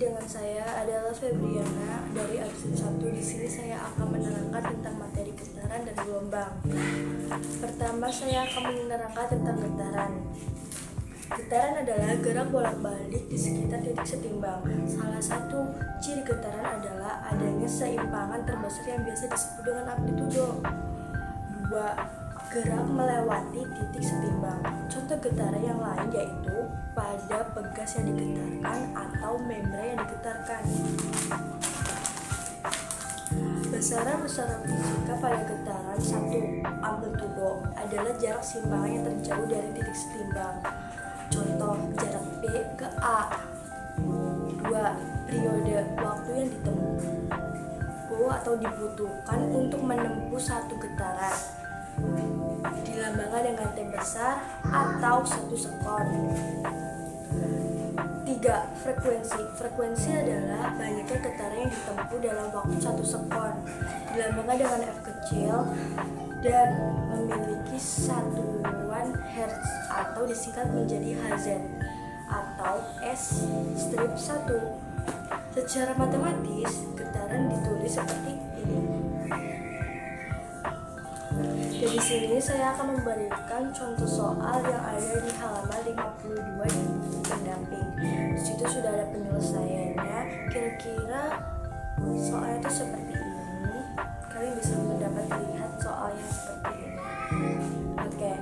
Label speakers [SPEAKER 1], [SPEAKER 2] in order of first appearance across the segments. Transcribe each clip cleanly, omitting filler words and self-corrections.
[SPEAKER 1] dengan saya adalah Febriana dari absen 1. Di sini saya akan menerangkan tentang materi getaran dan gelombang. Pertama, saya akan menerangkan tentang getaran. Getaran adalah gerak bolak-balik di sekitar titik setimbang. Salah satu ciri getaran adalah adanya seimpangan terbesar yang biasa disebut dengan amplitudo. 2. Gerak melewati titik setimbang. Contoh getaran yang lain yaitu pada pegas yang digetarkan atau membran yang digetarkan. Besaran fisika pada getaran 1. Amplitudo adalah jarak simpangan yang terjauh dari titik setimbang. Contoh jarak B ke A. 2. Periode waktu yang ditempuh atau dibutuhkan untuk menempuh satu getaran dilambangkan dengan T besar atau 1 sekon. 3. Frekuensi adalah banyaknya getaran yang ditempuh dalam waktu 1 sekon dilambangkan dengan F kecil dan memiliki satuan Hertz atau disingkat menjadi Hz atau S-1. Secara matematis, getaran ditulis seperti ini. Jadi di sini saya akan memberikan contoh soal yang ada di halaman 52 di pendamping. Di situ sudah ada penyelesaiannya. Kira-kira soalnya itu seperti ini. Kalian bisa mendapat lihat soalnya seperti ini. Oke.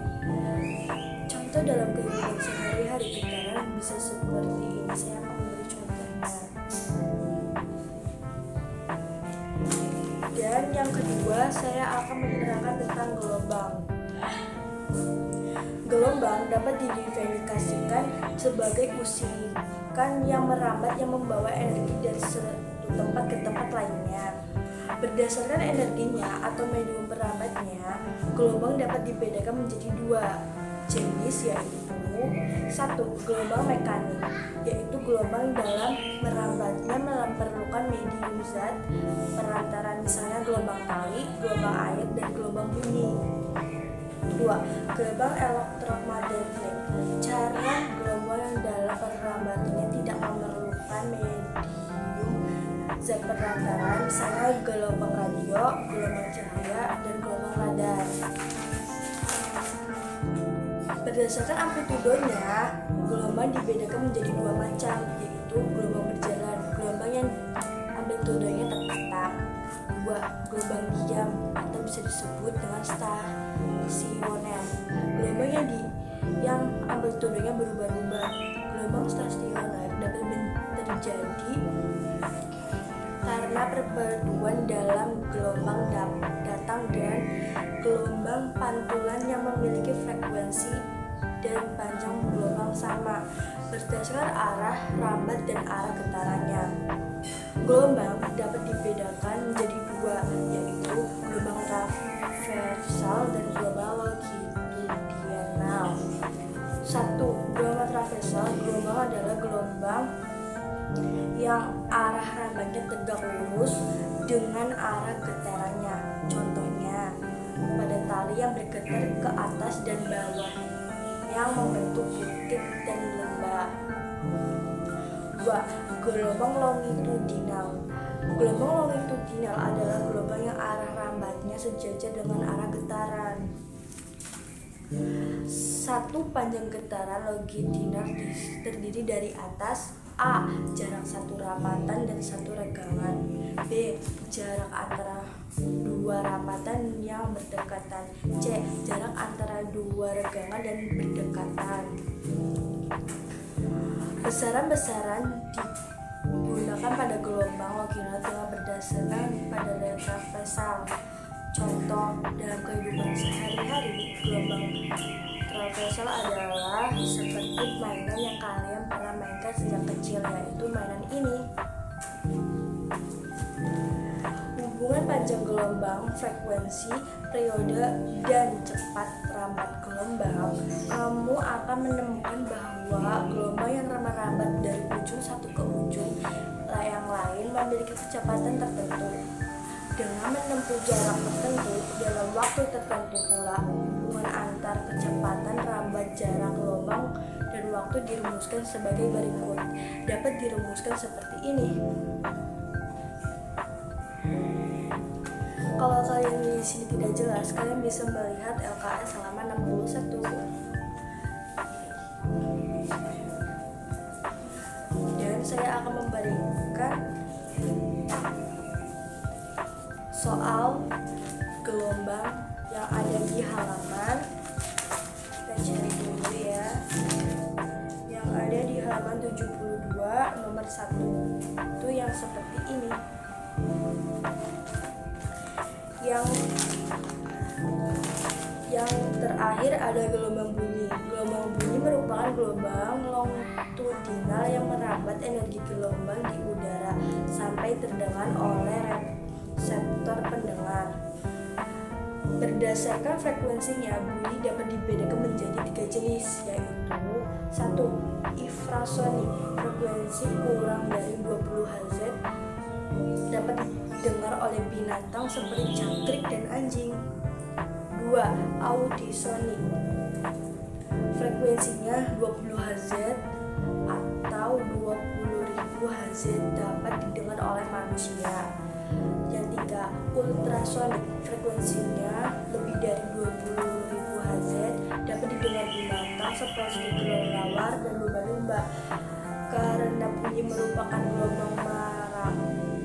[SPEAKER 1] Contoh dalam kehidupan sehari-hari getaran bisa seperti ini. Saya akan memberi contohnya. Dan yang kedua, saya akan menerangkan tentang gelombang. Gelombang dapat didefinisikan sebagai usikan yang merambat yang membawa energi dari satu tempat ke tempat lainnya. Berdasarkan energinya atau medium perambatnya, gelombang dapat dibedakan menjadi 2 jenis, yaitu 1. Gelombang mekanik, yaitu gelombang dalam merambatnya memerlukan medium zat perantara, misalnya gelombang tali, gelombang air, dan gelombang bunyi. 2. Gelombang elektromagnetik, cara gelombang yang dalam perambatannya tidak memerlukan medium zat perantara, misalnya gelombang radio, gelombang cahaya, dan gelombang radar. Berdasarkan amplitudonya, gelombang dibedakan menjadi 2 macam, yaitu gelombang berjalan, gelombang yang amplitudonya tetap. 2. Gelombang diam atau bisa disebut dengan stasioner, gelombang yang amplitudonya berubah-ubah. Gelombang stasioner dapat terjadi karena perpaduan dalam gelombang datang dan gelombang pantulan yang memiliki frekuensi dan panjang gelombang sama berdasarkan arah rambat dan arah getarannya. Gelombang dapat dibedakan menjadi 2, yaitu gelombang traversal dan gelombang longitudinal. 1. Gelombang traversal. Gelombang adalah gelombang yang arah rambatnya tegak lurus dengan arah getarannya. Contohnya pada tali yang bergetar ke atas dan bawah yang membentuk butir dan lembah. 2. Gelombang longitudinal. Gelombang longitudinal adalah gelombang yang arah rambatnya sejajar dengan arah getaran. 1. Panjang getaran longitudinal terdiri dari atas A. Jarak satu rapatan dan satu regangan. B. Jarak antara 2 rapatan yang berdekatan. C. Jarak antara 2 regangan dan berdekatan. Besaran-besaran digunakan pada gelombang longitudinal berdasarkan pada daya traversal. Contoh dalam kehidupan sehari-hari, gelombang traversal adalah seperti mainan yang kalian pernah mainkan sejak kecil, yaitu mainan ini. Hubungan panjang gelombang, frekuensi, periode, dan cepat rambat gelombang. Kamu akan menemukan bahwa gelombang yang merambat dari ujung satu ke ujung yang lain memiliki kecepatan tertentu. Dengan menempuh jarak tertentu dalam waktu tertentu pula, hubungan antar kecepatan, rambat, jarak, gelombang, dan waktu dirumuskan sebagai berikut. Dapat dirumuskan seperti ini. Kalau kalian di sini tidak jelas, kalian bisa melihat LKS halaman 61. Dan saya akan memberikan soal gelombang yang ada di halaman. Kita cari dulu ya. Yang ada di halaman 72 nomor 1 itu yang seperti ini. Yang terakhir ada gelombang bunyi. Gelombang bunyi merupakan gelombang longitudinal yang merambat energi gelombang di udara sampai terdengar oleh reseptor pendengar. Berdasarkan frekuensinya, bunyi dapat dibedakan menjadi 3 jenis, yaitu 1. Infrasonik, frekuensi kurang dari 20 Hz, dapat didengar oleh binatang seperti jangkrik dan anjing. 2. Audisonik, frekuensinya 20 Hz atau 20.000 Hz, dapat didengar oleh manusia. Yang 3. Ultrasonik, frekuensinya lebih dari 20.000 Hz, dapat didengar binatang seperti kelelawar dan lumba-lumba. Karena bunyi merupakan gelombang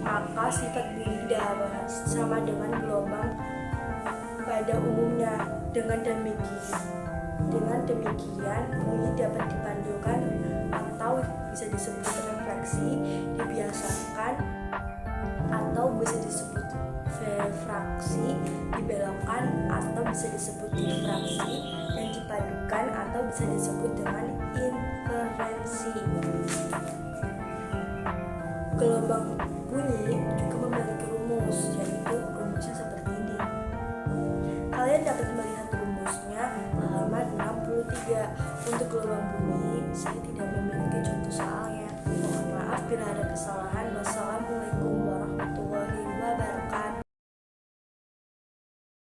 [SPEAKER 1] maka sifat bunyi dapat sama dengan gelombang pada umumnya. Dengan demikian, bunyi dapat dipandukan atau bisa disebut refleksi, dibiasakan atau bisa disebut refraksi, dibelokkan atau bisa disebut difraksi, dan dipadukan atau bisa disebut dengan